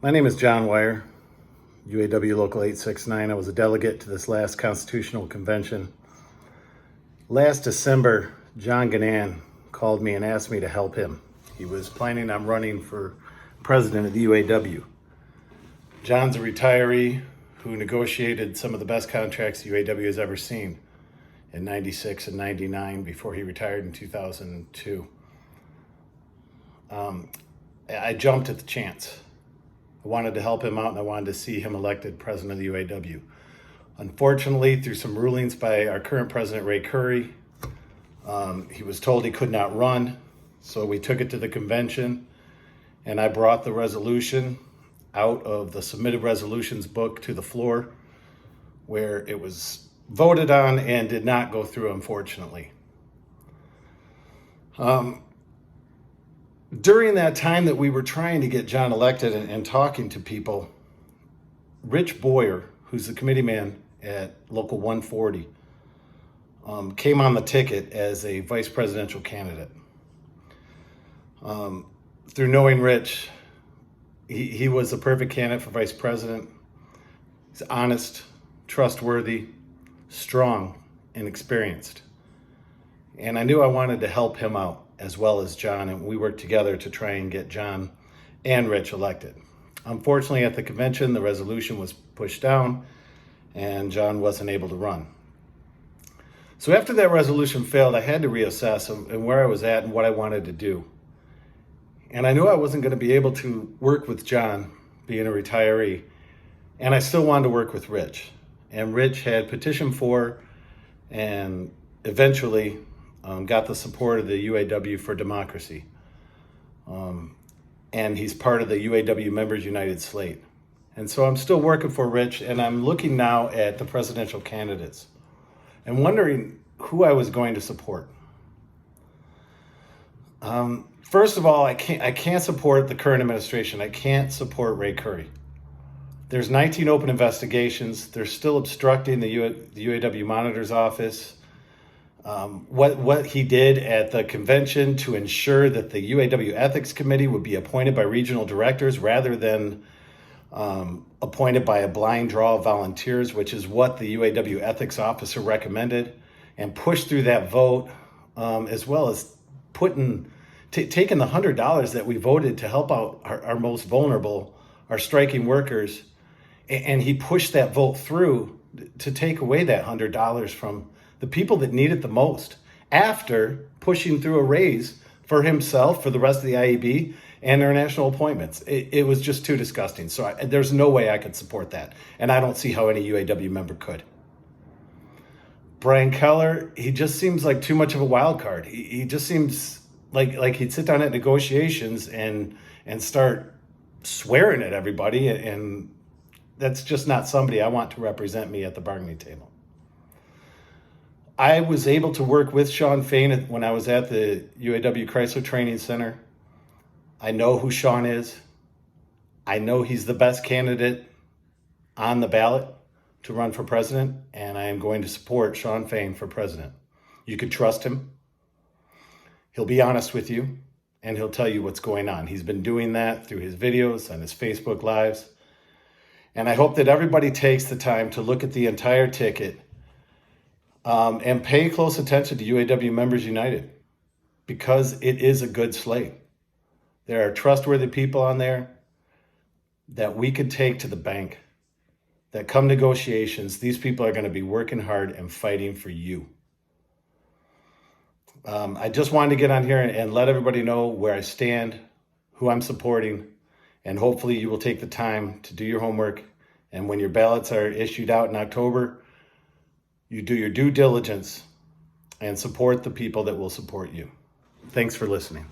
My name is John Weyer, UAW Local 869. I was a delegate to this last constitutional convention. Last December, John Guinan called me and asked me to help him. He was planning on running for president of the UAW. John's a retiree who negotiated some of the best contracts the UAW has ever seen in 96 and 99 before he retired in 2002. I jumped at the chance. I wanted to help him out and I wanted to see him elected president of the UAW. Unfortunately, through some rulings by our current president, Ray Curry, he was told he could not run. So we took it to the convention and I brought the resolution out of the submitted resolutions book to the floor where it was voted on and did not go through, unfortunately. During that time that we were trying to get John elected and talking to people, Rich Boyer, who's the committee man at Local 140, came on the ticket as a vice presidential candidate. Through knowing Rich, he was the perfect candidate for vice president. He's honest, trustworthy, strong, and experienced. And I knew I wanted to help him out as well as John, and we worked together to try and get John and Rich elected. Unfortunately, at the convention, the resolution was pushed down and John wasn't able to run. So after that resolution failed, I had to reassess and where I was at and what I wanted to do. And I knew I wasn't going to be able to work with John, being a retiree, and I still wanted to work with Rich. And Rich had petitioned for and eventually got the support of the UAW for Democracy. And he's part of the UAW Members United slate. And so I'm still working for Rich, and I'm looking now at the presidential candidates and wondering who I was going to support. First of all, I can't support the current administration. I can't support Ray Curry. There's 19 open investigations. They're still obstructing the UAW monitor's office. What he did at the convention to ensure that the UAW Ethics Committee would be appointed by regional directors rather than appointed by a blind draw of volunteers, which is what the UAW Ethics Officer recommended, and pushed through that vote, as well as taking the $100 that we voted to help out our most vulnerable, our striking workers, and he pushed that vote through to take away that $100 from the people that need it the most, after pushing through a raise for himself, for the rest of the IEB, and their national appointments. It was just too disgusting. So there's no way I could support that. And I don't see how any UAW member could. Brian Keller, he just seems like too much of a wild card. He just seems like he'd sit down at negotiations and start swearing at everybody. And that's just not somebody I want to represent me at the bargaining table. I was able to work with Shawn Fain when I was at the UAW Chrysler Training Center. I know who Shawn is. I know he's the best candidate on the ballot to run for president, and I am going to support Shawn Fain for president. You can trust him. He'll be honest with you, and he'll tell you what's going on. He's been doing that through his videos and his Facebook Lives. And I hope that everybody takes the time to look at the entire ticket and pay close attention to UAW Members United, because it is a good slate. There are trustworthy people on there that we could take to the bank, that come negotiations, these people are going to be working hard and fighting for you. I just wanted to get on here and let everybody know where I stand, who I'm supporting, and hopefully you will take the time to do your homework. And when your ballots are issued out in October, you do your due diligence and support the people that will support you. Thanks for listening.